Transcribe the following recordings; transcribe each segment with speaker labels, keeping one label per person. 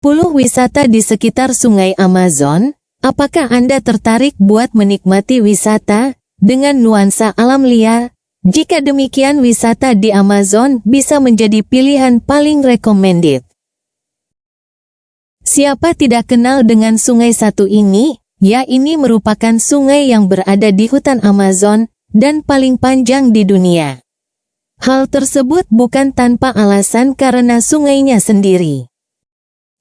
Speaker 1: 10 wisata di sekitar Sungai Amazon. Apakah Anda tertarik buat menikmati wisata dengan nuansa alam liar? Jika demikian, wisata di Amazon bisa menjadi pilihan paling recommended. Siapa tidak kenal dengan sungai satu ini? Ya, ini merupakan sungai yang berada di hutan Amazon dan paling panjang di dunia. Hal tersebut bukan tanpa alasan karena sungainya sendiri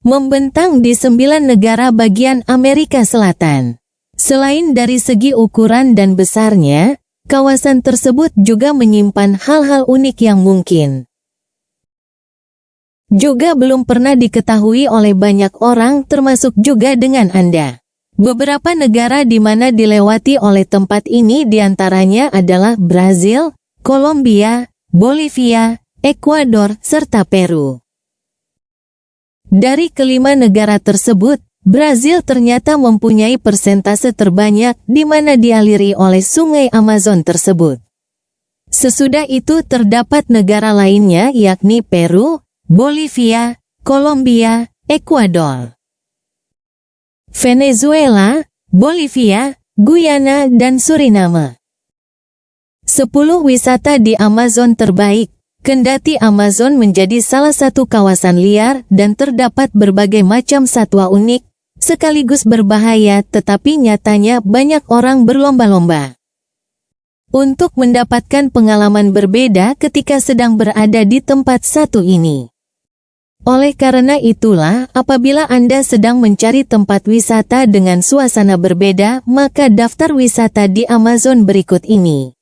Speaker 1: membentang di 9 negara bagian Amerika Selatan. Selain dari segi ukuran dan besarnya, kawasan tersebut juga menyimpan hal-hal unik yang mungkin juga belum pernah diketahui oleh banyak orang, termasuk juga dengan Anda. Beberapa negara di mana dilewati oleh tempat ini diantaranya adalah Brazil, Kolombia, Bolivia, Ekuador, serta Peru. Dari kelima negara tersebut, Brazil ternyata mempunyai persentase terbanyak di mana dialiri oleh sungai Amazon tersebut. Sesudah itu terdapat negara lainnya yakni Peru, Bolivia, Kolombia, Ekuador, Venezuela, Bolivia, Guyana, dan Suriname. 10 wisata di Amazon terbaik. Kendati Amazon menjadi salah satu kawasan liar dan terdapat berbagai macam satwa unik, sekaligus berbahaya, tetapi nyatanya banyak orang berlomba-lomba untuk mendapatkan pengalaman berbeda ketika sedang berada di tempat satu ini. Oleh karena itulah, apabila Anda sedang mencari tempat wisata dengan suasana berbeda, maka daftar wisata di Amazon berikut ini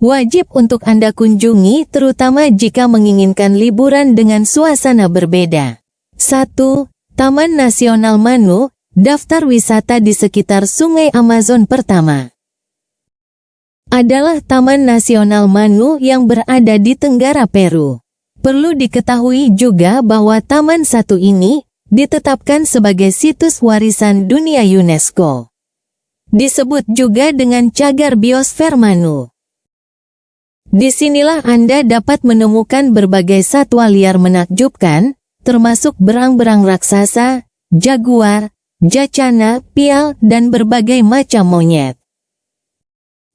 Speaker 1: wajib untuk Anda kunjungi, terutama jika menginginkan liburan dengan suasana berbeda. 1. Taman Nasional Manu. Daftar wisata di sekitar Sungai Amazon pertama adalah Taman Nasional Manu yang berada di Tenggara Peru. Perlu diketahui juga bahwa taman satu ini ditetapkan sebagai situs warisan dunia UNESCO. Disebut juga dengan Cagar Biosfer Manu. Disinilah Anda dapat menemukan berbagai satwa liar menakjubkan, termasuk berang-berang raksasa, jaguar, jacana, pial, dan berbagai macam monyet.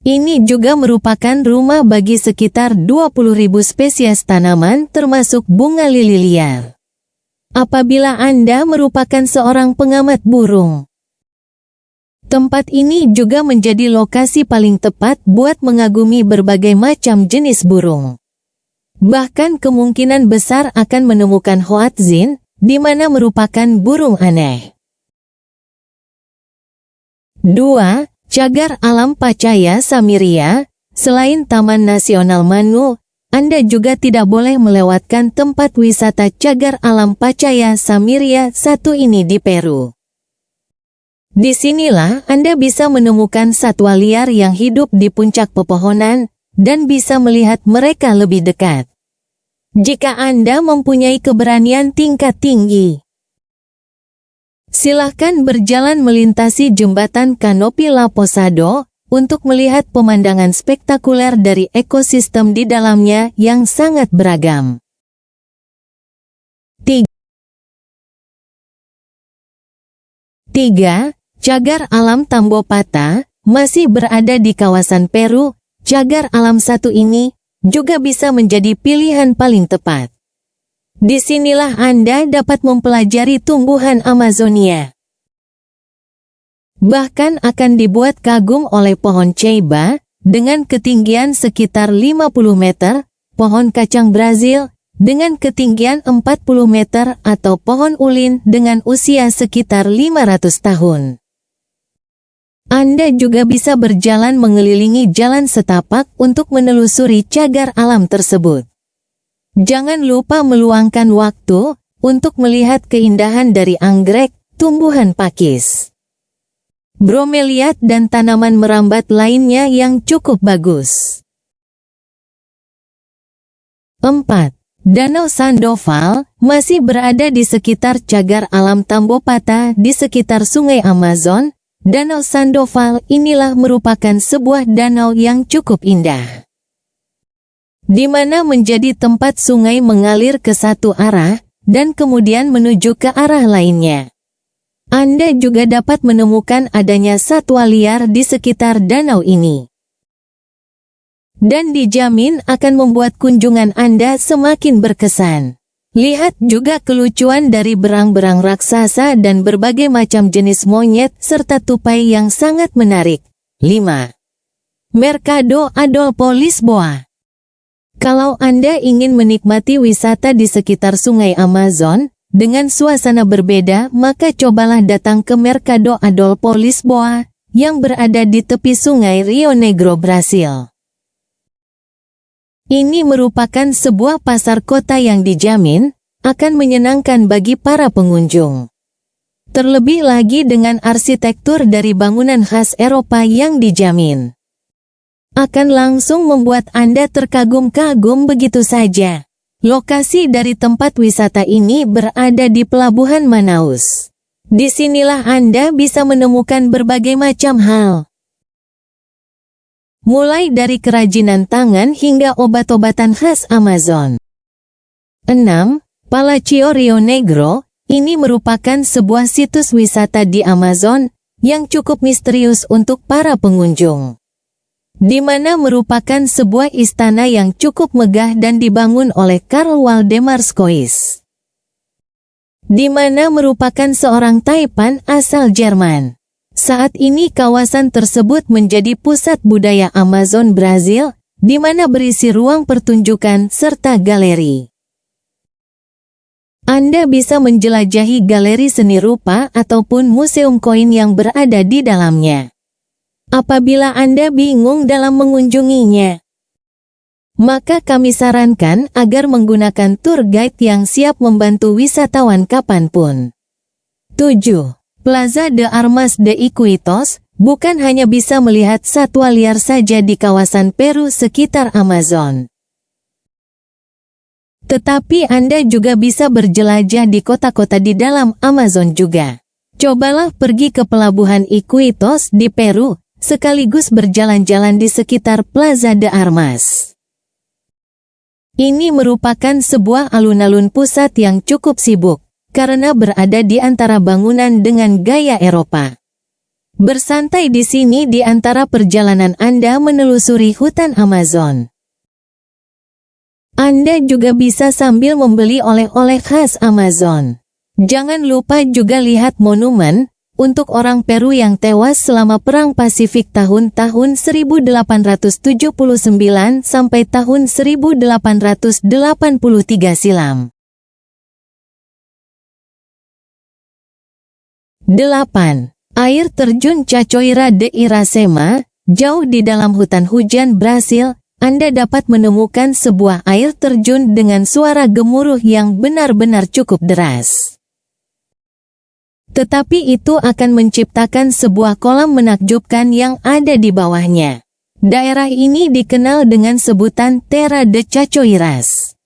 Speaker 1: Ini juga merupakan rumah bagi sekitar 20.000 spesies tanaman termasuk bunga lili liar. Apabila Anda merupakan seorang pengamat burung, tempat ini juga menjadi lokasi paling tepat buat mengagumi berbagai macam jenis burung. Bahkan kemungkinan besar akan menemukan hoatzin, di mana merupakan burung aneh. 2. Cagar Alam Pacaya Samiria. Selain Taman Nasional Manu, Anda juga tidak boleh melewatkan tempat wisata Cagar Alam Pacaya Samiria satu ini di Peru. Disinilah Anda bisa menemukan satwa liar yang hidup di puncak pepohonan dan bisa melihat mereka lebih dekat. Jika Anda mempunyai keberanian tingkat tinggi, silahkan berjalan melintasi jembatan Kanopi La Posado untuk melihat pemandangan spektakuler dari ekosistem di dalamnya yang sangat beragam. 3. Cagar Alam Tambopata. Masih berada di kawasan Peru, cagar alam satu ini juga bisa menjadi pilihan paling tepat. Disinilah Anda dapat mempelajari tumbuhan Amazonia. Bahkan akan dibuat kagum oleh pohon ceiba dengan ketinggian sekitar 50 meter, pohon kacang Brazil dengan ketinggian 40 meter atau pohon ulin dengan usia sekitar 500 tahun. Anda juga bisa berjalan mengelilingi jalan setapak untuk menelusuri cagar alam tersebut. Jangan lupa meluangkan waktu untuk melihat keindahan dari anggrek, tumbuhan pakis, bromeliad dan tanaman merambat lainnya yang cukup bagus. 4. Danau Sandoval. Masih berada di sekitar cagar alam Tambopata di sekitar Sungai Amazon. Danau Sandoval inilah merupakan sebuah danau yang cukup indah, di mana menjadi tempat sungai mengalir ke satu arah dan kemudian menuju ke arah lainnya. Anda juga dapat menemukan adanya satwa liar di sekitar danau ini. Dan dijamin akan membuat kunjungan Anda semakin berkesan. Lihat juga kelucuan dari berang-berang raksasa dan berbagai macam jenis monyet serta tupai yang sangat menarik. 5. Mercado Adolfo Lisboa. Kalau Anda ingin menikmati wisata di sekitar Sungai Amazon, dengan suasana berbeda, maka cobalah datang ke Mercado Adolfo Lisboa, yang berada di tepi sungai Rio Negro, Brasil. Ini merupakan sebuah pasar kota yang dijamin akan menyenangkan bagi para pengunjung. Terlebih lagi dengan arsitektur dari bangunan khas Eropa yang dijamin akan langsung membuat Anda terkagum-kagum begitu saja. Lokasi dari tempat wisata ini berada di Pelabuhan Manaus. Disinilah Anda bisa menemukan berbagai macam hal. Mulai dari kerajinan tangan hingga obat-obatan khas Amazon. 6. Palacio Rio Negro. Ini merupakan sebuah situs wisata di Amazon yang cukup misterius untuk para pengunjung, di mana merupakan sebuah istana yang cukup megah dan dibangun oleh Karl Waldemar Schloss, di mana merupakan seorang taipan asal Jerman. Saat ini kawasan tersebut menjadi pusat budaya Amazon Brasil, di mana berisi ruang pertunjukan serta galeri. Anda bisa menjelajahi galeri seni rupa ataupun museum koin yang berada di dalamnya. Apabila Anda bingung dalam mengunjunginya, maka kami sarankan agar menggunakan tour guide yang siap membantu wisatawan kapanpun. 7. Plaza de Armas de Iquitos. Bukan hanya bisa melihat satwa liar saja di kawasan Peru sekitar Amazon, tetapi Anda juga bisa berjelajah di kota-kota di dalam Amazon juga. Cobalah pergi ke Pelabuhan Iquitos di Peru, sekaligus berjalan-jalan di sekitar Plaza de Armas. Ini merupakan sebuah alun-alun pusat yang cukup sibuk, karena berada di antara bangunan dengan gaya Eropa. Bersantai di sini di antara perjalanan Anda menelusuri hutan Amazon. Anda juga bisa sambil membeli oleh-oleh khas Amazon. Jangan lupa juga lihat monumen untuk orang Peru yang tewas selama Perang Pasifik tahun-tahun 1879 sampai tahun 1883 silam. 8. Air terjun Cachoeira de Iracema. Jauh di dalam hutan hujan Brasil, Anda dapat menemukan sebuah air terjun dengan suara gemuruh yang benar-benar cukup deras. Tetapi itu akan menciptakan sebuah kolam menakjubkan yang ada di bawahnya. Daerah ini dikenal dengan sebutan Terra de Cachoeiras.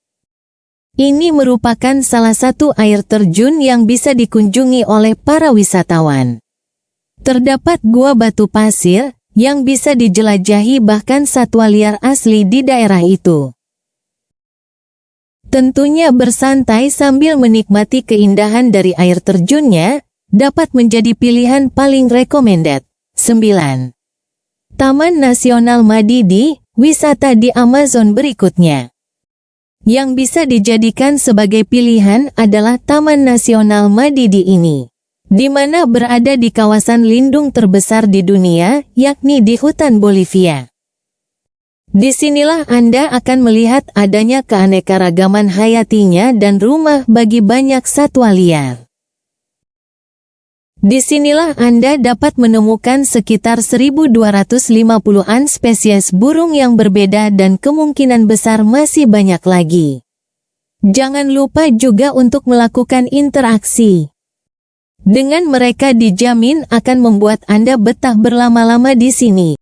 Speaker 1: Ini merupakan salah satu air terjun yang bisa dikunjungi oleh para wisatawan. Terdapat gua batu pasir yang bisa dijelajahi, bahkan satwa liar asli di daerah itu. Tentunya bersantai sambil menikmati keindahan dari air terjunnya dapat menjadi pilihan paling recommended. 9. Taman Nasional Madidi. Wisata di Amazon berikutnya yang bisa dijadikan sebagai pilihan adalah Taman Nasional Madidi ini, di mana berada di kawasan lindung terbesar di dunia, yakni di hutan Bolivia. Disinilah Anda akan melihat adanya keanekaragaman hayatinya dan rumah bagi banyak satwa liar. Disinilah Anda dapat menemukan sekitar 1250-an spesies burung yang berbeda dan kemungkinan besar masih banyak lagi. Jangan lupa juga untuk melakukan interaksi dengan mereka, dijamin akan membuat Anda betah berlama-lama di sini.